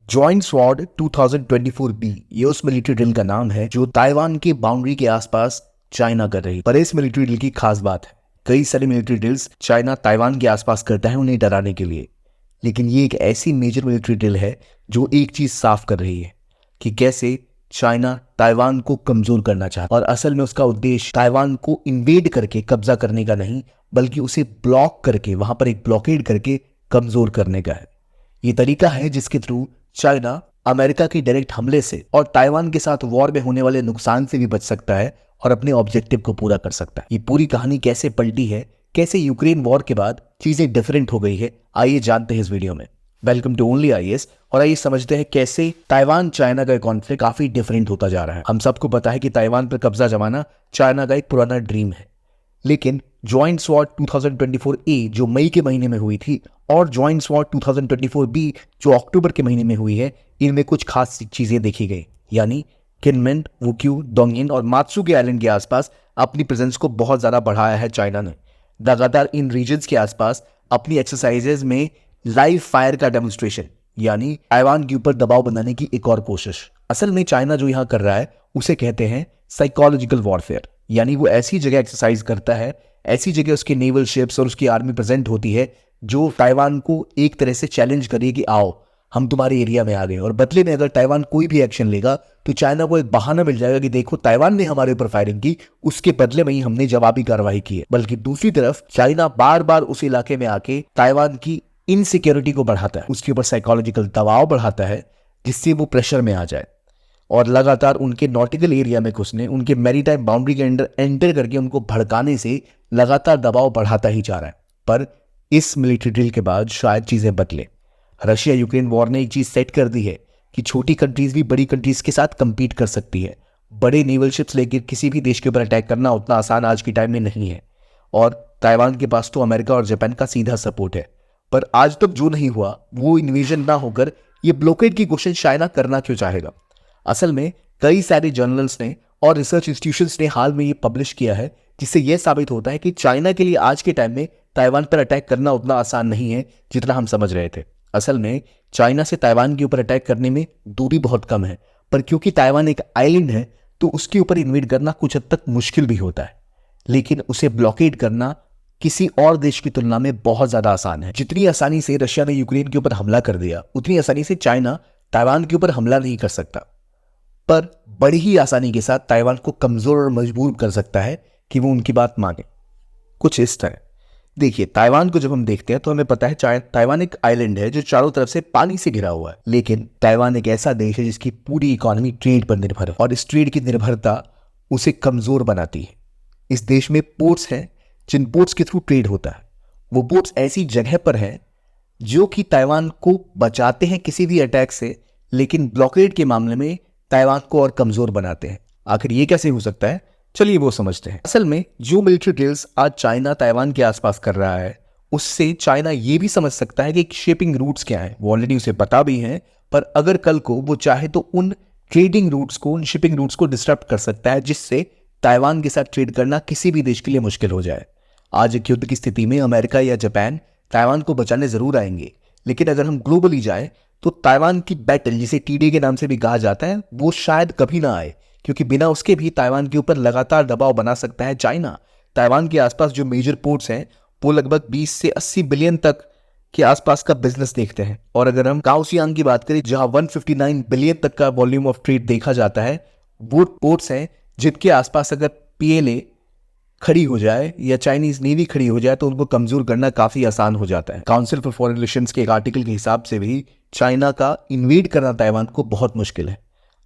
Joint sword 2024B ये उस military drill का नाम है जो ताइवान के बाउंड्री के आसपास चाइना कर रही है। पर इस मिलिट्री ड्रिल की खास बात है, कई सारे मिलिट्री ड्रिल्स चाइना ताइवान के आसपास करता है उन्हें डराने के लिए, लेकिन ये एक ऐसी मेजर मिलिट्री ड्रिल है जो एक चीज साफ कर रही है कि कैसे चाइना ताइवान को कमजोर करना चाहता है। और असल में उसका उद्देश्य ताइवान को इन्वेड करके कब्जा करने का नहीं, बल्कि उसे ब्लॉक करके, वहां पर एक ब्लॉकेड करके कमजोर करने का है। ये तरीका है जिसके थ्रू चाइना अमेरिका की डायरेक्ट हमले से और ताइवान के साथ वॉर में होने वाले नुकसान से भी बच सकता है और अपने ऑब्जेक्टिव को पूरा कर सकता है। ये पूरी कहानी कैसे पलटी है, कैसे यूक्रेन वॉर के बाद चीजें डिफरेंट हो गई है, आइए जानते हैं इस वीडियो में। वेलकम टू ओनली आईएएस और आइए समझते हैं कैसे ताइवान चाइना का कॉन्फ्लिक्ट काफी डिफरेंट होता जा रहा है। हम सबको पता है कि ताइवान पर कब्जा जमाना चाइना का एक पुराना ड्रीम है, लेकिन जॉइंट स्वॉर्ड 2024A जो मई के महीने में हुई थी और जॉइंट स्वॉर्ड 2024B जो अक्टूबर के महीने में हुई है, इनमें कुछ खास चीजें देखी गई। यानी किनमेन, वुक्यू, डोंगयिन और मात्सुके आइलैंड के आसपास अपनी प्रेजेंस को बहुत ज्यादा बढ़ाया है चाइना ने। लगातार इन रीजन्स के आसपास अपनी एक्सरसाइजेज में लाइव फायर का डेमोन्स्ट्रेशन, यानी ताइवान के ऊपर दबाव बनाने की एक और कोशिश। असल में चाइना जो यहां कर रहा है उसे कहते हैं साइकोलॉजिकल वॉरफेयर, यानी वो ऐसी जगह एक्सरसाइज करता है, ऐसी जगह उसके नेवल शिप्स और उसकी आर्मी प्रेजेंट होती है जो ताइवान को एक तरह से चैलेंज करे कि आओ हम तुम्हारे एरिया में आ गए। और बदले में अगर ताइवान कोई भी एक्शन लेगा तो चाइना को एक बहाना मिल जाएगा कि देखो ताइवान ने हमारे ऊपर फायरिंग की, उसके बदले में ही हमने जवाबी कार्रवाई की है। बल्कि दूसरी तरफ चाइना बार बार उस इलाके में आके ताइवान की इनसिक्योरिटी को बढ़ाता है, उसके ऊपर साइकोलॉजिकल दबाव बढ़ाता है जिससे वो प्रेशर में आ जाए और लगातार उनके नॉटिकल एरिया में घुसने, उनके मैरीटाइम बाउंड्री के अंदर एंटर करके उनको भड़काने से लगातार दबाव बढ़ाता ही जा रहा है। पर इस मिलिट्री ड्रिल के बाद शायद चीजें बदले। रशिया यूक्रेन वॉर ने एक चीज सेट कर दी है कि छोटी कंट्रीज भी बड़ी कंट्रीज के साथ कंपीट कर सकती है। बड़े नेवल शिप्स लेकर किसी भी देश के ऊपर अटैक करना उतना आसान आज के टाइम में नहीं है। और ताइवान के पास तो अमेरिका और जापान का सीधा सपोर्ट है। पर आज तक जो नहीं हुआ वो इन्वेजन ना होकर ये ब्लॉकेड की कोशिश चाइना करना क्यों चाहेगा? असल में कई सारे जर्नल्स ने और रिसर्च इंस्टीट्यूशंस ने हाल में ये पब्लिश किया है, जिससे यह साबित होता है कि चाइना के लिए आज के टाइम में ताइवान पर अटैक करना उतना आसान नहीं है जितना हम समझ रहे थे। असल में चाइना से ताइवान के ऊपर अटैक करने में दूरी बहुत कम है, पर क्योंकि ताइवान एक आइलैंड है तो उसके ऊपर इन्वेड करना कुछ हद तक मुश्किल भी होता है, लेकिन उसे ब्लॉकेड करना किसी और देश की तुलना में बहुत ज्यादा आसान है। जितनी आसानी से रशिया ने यूक्रेन के ऊपर हमला कर दिया, उतनी आसानी से चाइना ताइवान के ऊपर हमला नहीं कर सकता, पर बड़ी ही आसानी के साथ ताइवान को कमजोर और मजबूर कर सकता है कि वो उनकी बात माने। कुछ इस तरह देखिए, ताइवान को जब हम देखते हैं तो हमें पता है ताइवान एक आइलैंड है जो चारों तरफ से पानी से घिरा हुआ है, लेकिन ताइवान एक ऐसा देश है जिसकी पूरी इकोनॉमी ट्रेड पर निर्भर है और इस ट्रेड की निर्भरता उसे कमजोर बनाती है। इस देश में पोर्ट्स हैं जिन पोर्ट्स के थ्रू ट्रेड होता है। वो पोर्ट्स ऐसी जगह पर हैं जो कि ताइवान को बचाते हैं किसी भी अटैक से, लेकिन ब्लॉकेड के मामले में ताइवान को और कमजोर बनाते हैं। आखिर ये कैसे हो सकता है, चलिए वो समझते हैं। असल में जो मिलिट्री ड्रिल्स आज चाइना ताइवान के आसपास कर रहा है, उससे चाइना ये भी समझ सकता है कि शिपिंग रूट्स क्या हैं। वो ऑलरेडी उसे पता भी हैं, पर अगर कल को वो चाहे तो उन ट्रेडिंग रूट्स को, उन शिपिंग रूट्स को डिस्टर्ब कर सकता है, जिससे ताइवान के साथ ट्रेड करना किसी भी देश के लिए मुश्किल हो जाए। आज एक युद्ध की स्थिति में अमेरिका या जापान ताइवान को बचाने जरूर आएंगे, लेकिन अगर हम ग्लोबली जाए तो ताइवान की बैटल, जिसे टीडी के नाम से भी कहा जाता है, वो शायद कभी ना आए, क्योंकि बिना उसके भी ताइवान के ऊपर लगातार दबाव बना सकता है चाइना। ताइवान के आसपास जो मेजर पोर्ट्स हैं वो लगभग 20 से 80 बिलियन तक के आसपास का बिजनेस देखते हैं। और अगर हम काओसियांग की बात करें जहां 159 बिलियन तक का वॉल्यूम ऑफ ट्रेड देखा जाता है, वो पोर्ट्स हैं जिनके आसपास अगर पीएलए खड़ी हो जाए या चाइनीज नेवी खड़ी हो जाए तो उनको कमजोर करना काफी आसान हो जाता है। काउंसिल फॉर फॉरेन रिलेशंस के एक आर्टिकल के हिसाब से भी चाइना का इन्वेड करना ताइवान को बहुत मुश्किल है।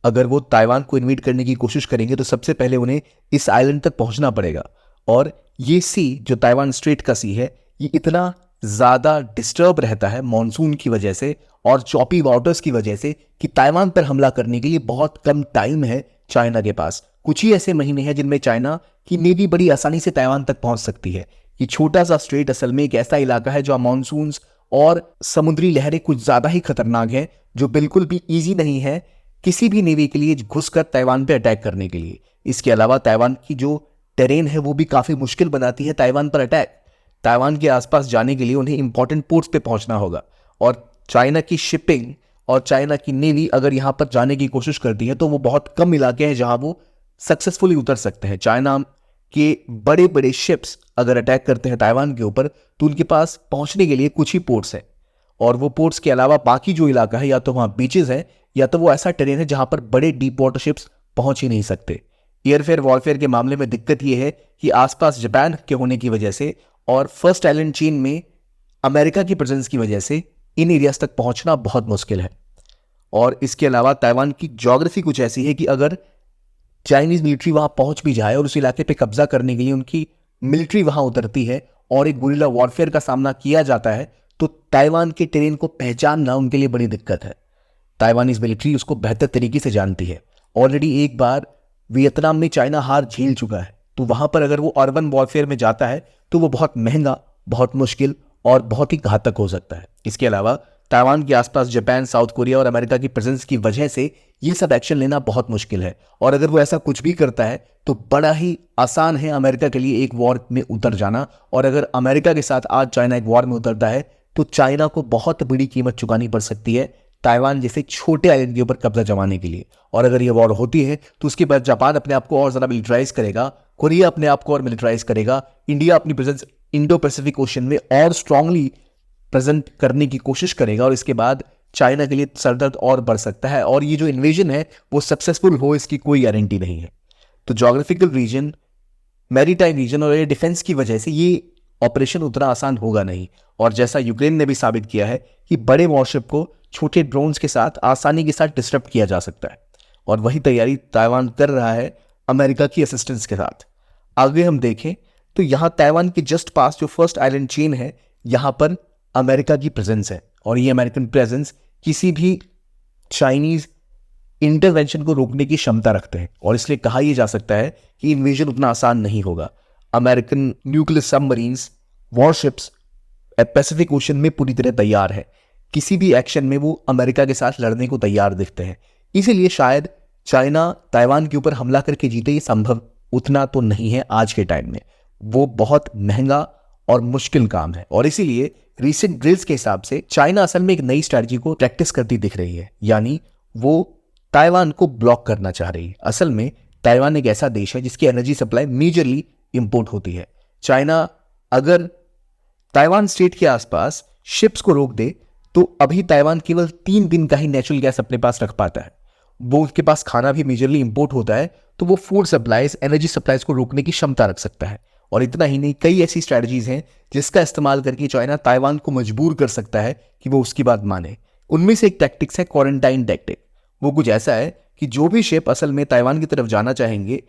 अगर वो ताइवान को इन्वेड करने की कोशिश करेंगे तो सबसे पहले उन्हें इस आइलैंड तक पहुंचना पड़ेगा। और ये सी जो ताइवान स्ट्रेट का सी है, ये इतना ज्यादा डिस्टर्ब रहता है मॉनसून की वजह से और चॉपी वाटर्स की वजह से कि ताइवान पर हमला करने के लिए बहुत कम टाइम है चाइना के पास। कुछ ही ऐसे महीने हैं जिनमें चाइना की नेवी बड़ी आसानी से ताइवान तक पहुंच सकती है। ये छोटा सा स्ट्रेट असल में एक ऐसा इलाका है जहां मॉनसून्स और समुद्री लहरें कुछ ज्यादा ही खतरनाक हैं, जो बिल्कुल भी इजी नहीं है किसी भी नेवी के लिए घुसकर ताइवान पे अटैक करने के लिए। इसके अलावा ताइवान की जो टेरेन है वो भी काफी मुश्किल बनाती है ताइवान पर अटैक। ताइवान के आसपास जाने के लिए उन्हें इंपॉर्टेंट पोर्ट्स पे पहुंचना होगा और चाइना की शिपिंग और चाइना की नेवी अगर यहाँ पर जाने की कोशिश करती है तो वो बहुत कम इलाके हैं जहां वो सक्सेसफुली उतर सकते हैं। चाइना के बड़े बड़े शिप्स अगर अटैक करते हैं ताइवान के ऊपर तो उनके पास पहुंचने के लिए कुछ ही पोर्ट्स हैं, और वो पोर्ट्स के अलावा बाकी जो इलाका है या तो वहां बीचेस है या तो वो ऐसा टेरेन है जहां पर बड़े डीप वाटर शिप्स पहुंच ही नहीं सकते। एयरफेयर वॉरफेयर के मामले में दिक्कत यह है कि आसपास जापान के होने की वजह से और फर्स्ट आइलैंड चेन में अमेरिका की प्रेजेंस की वजह से इन एरियाज तक पहुंचना बहुत मुश्किल है। और इसके अलावा ताइवान की ज्योग्राफी कुछ ऐसी है कि अगर चाइनीज मिलिट्री वहां पहुंच भी जाए और उस इलाके पे कब्जा करने के लिए उनकी मिलिट्री वहां उतरती है और एक गुरिल्ला वॉरफेयर का सामना किया जाता है तो ताइवान के टेरेन को पहचानना उनके लिए बड़ी दिक्कत है। ताइवानीज मिलिट्री उसको बेहतर तरीके से जानती है। ऑलरेडी एक बार वियतनाम में चाइना हार झेल चुका है, तो वहां पर अगर वो अर्बन वॉरफेयर में जाता है तो वो बहुत महंगा, बहुत मुश्किल और बहुत ही घातक हो सकता है। इसके अलावा ताइवान के आसपास जापान, साउथ कोरिया और अमेरिका की प्रेजेंस की वजह से ये सब एक्शन लेना बहुत मुश्किल है, और अगर वो ऐसा कुछ भी करता है तो बड़ा ही आसान है अमेरिका के लिए एक वॉर में उतर जाना। और अगर अमेरिका के साथ आज चाइना एक वॉर में उतरता है तो चाइना को बहुत बड़ी कीमत चुकानी पड़ सकती है ताइवान जैसे छोटे आइलैंड के ऊपर कब्जा जमाने के लिए। और अगर ये वॉर होती है तो उसके बाद जापान अपने आप को और ज्यादा मिलिटराइज करेगा, कोरिया अपने आप को और मिलिटराइज करेगा, इंडिया अपनी प्रेजेंस इंडो पैसिफिक ओशन में और स्ट्रांगली प्रेजेंट करने की कोशिश करेगा, और इसके बाद चाइना के लिए सरदर्द और बढ़ सकता है। और ये जो इन्वेजन है वो सक्सेसफुल हो इसकी कोई गारंटी नहीं है। तो ज्योग्राफिकल रीजन, मैरीटाइम रीजन और डिफेंस की वजह से ये ऑपरेशन उतना आसान होगा नहीं। और जैसा यूक्रेन ने भी साबित किया है कि बड़े वॉरशिप को छोटे ड्रोन्स के साथ आसानी के साथ डिस्टर्ब किया जा सकता है, और वही तैयारी ताइवान कर रहा है अमेरिका की असिस्टेंस के साथ। आगे हम देखें तो यहां ताइवान के जस्ट पास जो फर्स्ट आइलैंड चेन है यहां पर अमेरिका की प्रेजेंस है, और ये अमेरिकन प्रेजेंस किसी भी चाइनीज इंटरवेंशन को रोकने की क्षमता रखते हैं, और इसलिए कहा यह जा सकता है कि इन्वेजन उतना आसान नहीं होगा। American nuclear submarines, warships Pacific ocean में पूरी तरह तैयार है, किसी भी एक्शन में वो अमेरिका के साथ लड़ने को तैयार दिखते हैं। इसीलिए शायद चाइना ताइवान के ऊपर हमला करके जीते, ये संभव उतना तो नहीं है आज के टाइम में, वो बहुत महंगा और मुश्किल काम है। और इसीलिए रीसेंट ड्रिल्स के हिसाब से चाइना असल में एक नई स्ट्रैटेजी को प्रैक्टिस करती दिख रही है, यानी वो ताइवान को ब्लॉक करना चाह रही है। असल में ताइवान एक ऐसा देश है जिसकी एनर्जी सप्लाई मेजरली इंपोर्ट होती है। चाइना अगर ताइवान स्टेट के आसपास शिप्स को रोक दे तो अभी ताइवान केवल 3 दिन का ही नेचुरल गैस अपने पास रख पाता है, वो उसके पास खाना भी मेजरली इंपोर्ट होता है, तो वो फूड सप्लाईज, एनर्जी सप्लाईज को रोकने की क्षमता रख सकता है। और इतना ही नहीं, कई ऐसी स्ट्रैटेजीज हैं जिसका इस्तेमाल करके चाइना ताइवान को मजबूर कर सकता है कि वो उसकी बात माने। उनमें से एक टैक्टिक्स है क्वारंटाइन टैक्टिक। वो कुछ ऐसा है कि जो भी शिप असल में ताइवान की तरफ जाना चाहेंगे,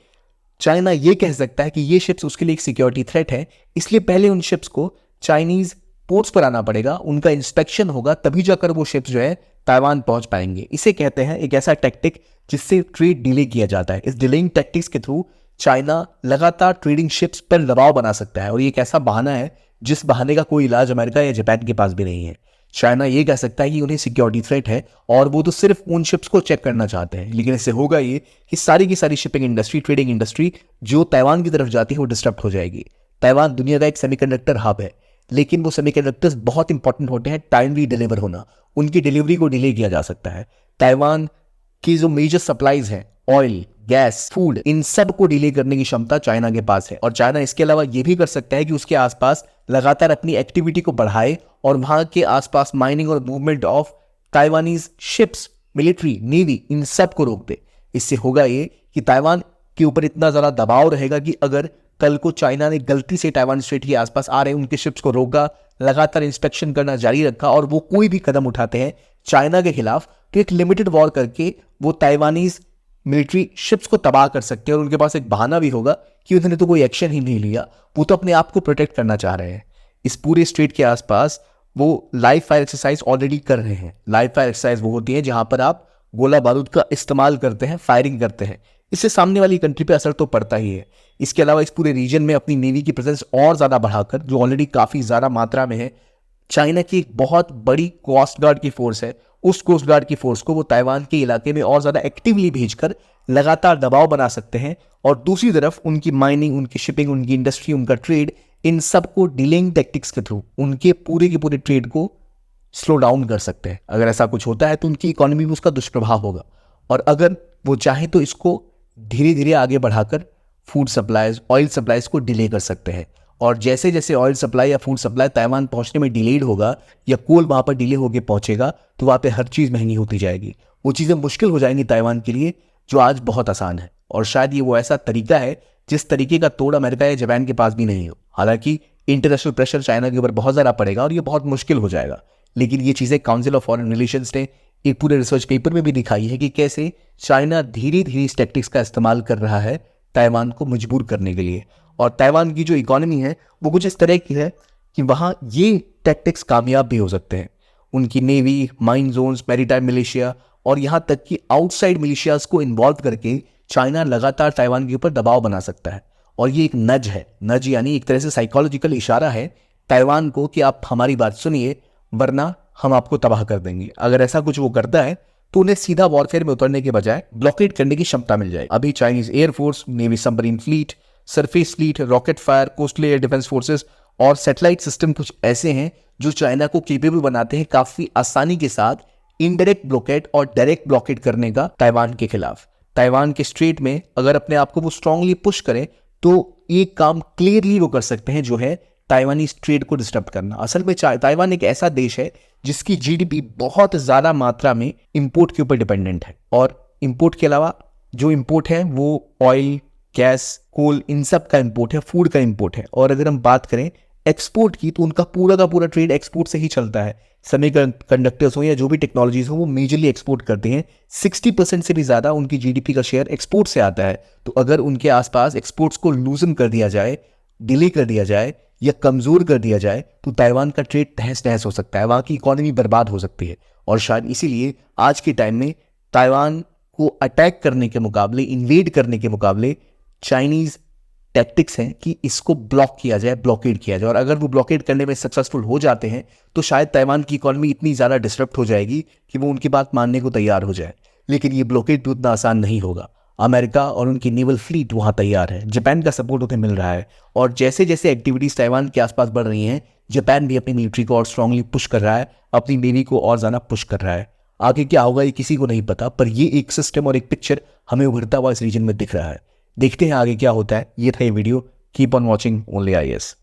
चाइना ये कह सकता है कि ये शिप्स उसके लिए एक सिक्योरिटी थ्रेट है, इसलिए पहले उन शिप्स को चाइनीज पोर्ट्स पर आना पड़ेगा, उनका इंस्पेक्शन होगा, तभी जाकर वो शिप्स जो है ताइवान पहुंच पाएंगे। इसे कहते हैं एक ऐसा टैक्टिक जिससे ट्रेड डिले किया जाता है। इस डिलेइंग टैक्टिक्स के थ्रू चाइना लगातार ट्रेडिंग शिप्स पर दबाव बना सकता है, और ये एक ऐसा बहाना है जिस बहाने का कोई इलाज अमेरिका या जापान के पास भी नहीं है। चाइना ये कह सकता है कि उन्हें सिक्योरिटी थ्रेट है और वो तो सिर्फ उन शिप्स को चेक करना चाहते हैं, लेकिन इससे होगा ये कि सारी की सारी शिपिंग इंडस्ट्री, ट्रेडिंग इंडस्ट्री जो ताइवान की तरफ जाती है वो डिस्टर्ब हो जाएगी। ताइवान दुनिया का एक सेमीकंडक्टर हब है, लेकिन वो सेमीकंडक्टर्स बहुत इंपॉर्टेंट होते हैं टाइमली डिलीवर होना, उनकी डिलीवरी को डिले किया जा सकता है। ताइवान की जो मेजर सप्लाईज हैं, ऑयल, गैस, फूड, इन सब को डिले करने की क्षमता चाइना के पास है। और चाइना इसके अलावा यह भी कर सकता है कि उसके आसपास लगातार अपनी एक्टिविटी को बढ़ाए और वहां के आसपास माइनिंग और movement of Taiwanese ships, military, navy, इन सब को रोक दे। इससे होगा ये कि ताइवान के ऊपर इतना ज्यादा दबाव रहेगा कि अगर कल को चाइना ने गलती से ताइवान स्ट्रेट के आसपास आ रहे उनके शिप्स को रोका, लगातार इंस्पेक्शन करना जारी रखा, और वो कोई भी कदम उठाते हैं चाइना के खिलाफ, तो एक लिमिटेड वॉर करके वो ताइवानीज मिलिट्री शिप्स को तबाह कर सकते हैं। और उनके पास एक बहाना भी होगा कि उन्होंने तो कोई एक्शन ही नहीं लिया, वो तो अपने आप को प्रोटेक्ट करना चाह रहे हैं। इस पूरे स्ट्रेट के आसपास वो लाइव फायर एक्सरसाइज ऑलरेडी कर रहे हैं। लाइव फायर एक्सरसाइज वो होती है जहां पर आप गोला बारूद का इस्तेमाल करते हैं, फायरिंग करते हैं। इससे सामने वाली कंट्री पे असर तो पड़ता ही है। इसके अलावा इस पूरे रीजन में अपनी नेवी की प्रेजेंस और ज्यादा बढ़ाकर, जो ऑलरेडी काफी ज्यादा मात्रा में है, चाइना की एक बहुत बड़ी कोस्ट गार्ड की फोर्स है, उस कोस्ट गार्ड की फोर्स को वो ताइवान के इलाके में और ज्यादा एक्टिवली भेजकर लगातार दबाव बना सकते हैं। और दूसरी तरफ उनकी माइनिंग, उनकी शिपिंग, उनकी इंडस्ट्री, उनका ट्रेड, इन सब को डिलेइंग टैक्टिक्स के थ्रू उनके पूरे के पूरे ट्रेड को स्लो डाउन कर सकते हैं। अगर ऐसा कुछ होता है तो उनकी इकोनॉमी में उसका दुष्प्रभाव होगा, और अगर वो चाहे तो इसको धीरे धीरे आगे बढ़ाकर फूड सप्लाईज, ऑयल सप्लाईज को डिले कर सकते हैं। और जैसे जैसे ऑयल सप्लाई या फूड सप्लाई ताइवान पहुंचने में डिलेड होगा या कोल वहां पर डिले होकर पहुंचेगा, तो वहां पे हर चीज महंगी होती जाएगी। वो चीजें मुश्किल हो जाएंगी ताइवान के लिए, जो आज बहुत आसान है। और शायद ये वो ऐसा तरीका है जिस तरीके का तोड़ अमेरिका या जापान के पास भी नहीं हो। हालांकि इंटरनेशनल प्रेशर चाइना के ऊपर बहुत ज़्यादा पड़ेगा और ये बहुत मुश्किल हो जाएगा, लेकिन ये चीज़ें काउंसिल ऑफ फॉरेन रिलेशंस ने एक पूरे रिसर्च पेपर में भी दिखाई है कि कैसे चाइना धीरे धीरे इस टैक्टिक्स का इस्तेमाल कर रहा है ताइवान को मजबूर करने के लिए। और ताइवान की जो इकोनॉमी है वो कुछ इस तरह की है कि वहाँ ये टैक्टिक्स कामयाब भी हो सकते हैं। उनकी navy, mine zones, maritime militia और यहाँ तक कि आउटसाइड मिलिशियाज को इन्वॉल्व करके चाइना लगातार ताइवान के ऊपर दबाव बना सकता है। और ये एक नज है, नज यानी एक तरह से साइकोलॉजिकल इशारा है ताइवान को कि आप हमारी बात सुनिए वरना हम आपको तबाह कर देंगे। अगर ऐसा कुछ वो करता है तो उन्हें सीधा वॉरफेयर में उतरने के बजाय ब्लॉकेड करने की क्षमता मिल जाए। अभी Chinese air force, navy submarine fleet, surface fleet, rocket fire, coastal air defence forces और सैटेलाइट सिस्टम कुछ ऐसे हैं जो चाइना को केपेबल बनाते हैं काफी आसानी के साथ इनडायरेक्ट ब्लॉकेड और डायरेक्ट ब्लॉकेड करने का ताइवान के खिलाफ। ताइवान के स्ट्रेट में अगर अपने आप को वो स्ट्रांगली पुश करें तो एक काम क्लियरली वो कर सकते हैं, जो है ताइवानी ट्रेड को डिस्टर्ब करना। असल में ताइवान एक ऐसा देश है जिसकी जीडीपी बहुत ज्यादा मात्रा में इंपोर्ट के ऊपर डिपेंडेंट है, और इंपोर्ट के अलावा जो इंपोर्ट है वो ऑयल, गैस, कोल, इन सब का इंपोर्ट है, फूड का इंपोर्ट है। और अगर हम बात करें एक्सपोर्ट की तो उनका पूरा का पूरा ट्रेड एक्सपोर्ट से ही चलता है। सेमीकंडक्टर्स हो या जो भी टेक्नोलॉजीज हो वो मेजरली एक्सपोर्ट करते हैं। 60% से भी ज़्यादा उनकी जीडीपी का शेयर एक्सपोर्ट से आता है। तो अगर उनके आसपास एक्सपोर्ट्स को लूजन कर दिया जाए, डिले कर दिया जाए या कमज़ोर कर दिया जाए तो ताइवान का ट्रेड तहस नहस हो सकता है, वहाँ की इकोनॉमी बर्बाद हो सकती है। और शायद इसीलिए आज के टाइम में ताइवान को अटैक करने के मुकाबले, इन्वेड करने के मुकाबले चाइनीज़ टैक्टिक्स हैं कि इसको ब्लॉक किया जाए, ब्लॉकेड किया जाए। और अगर वो ब्लॉकेड करने में सक्सेसफुल हो जाते हैं तो शायद ताइवान की इकोनॉमी इतनी ज़्यादा डिस्टर्ब हो जाएगी कि वो उनकी बात मानने को तैयार हो जाए। लेकिन ये ब्लॉकेड भी उतना आसान नहीं होगा। अमेरिका और उनकी नेवल फ्लीट वहाँ तैयार है, जापान का सपोर्ट उन्हें मिल रहा है, और जैसे जैसे एक्टिविटीज़ ताइवान के आसपास बढ़ रही हैं जापान भी अपनी मिलिट्री को और स्ट्रांगली पुश कर रहा है, अपनी नेवी को और ज़्यादा पुश कर रहा है। आगे क्या होगा ये किसी को नहीं पता, पर ये एक सिस्टम और एक पिक्चर हमें उभरता हुआ इस रीजन में दिख रहा है। देखते हैं आगे क्या होता है। ये था ये video. Keep on watching only IAS।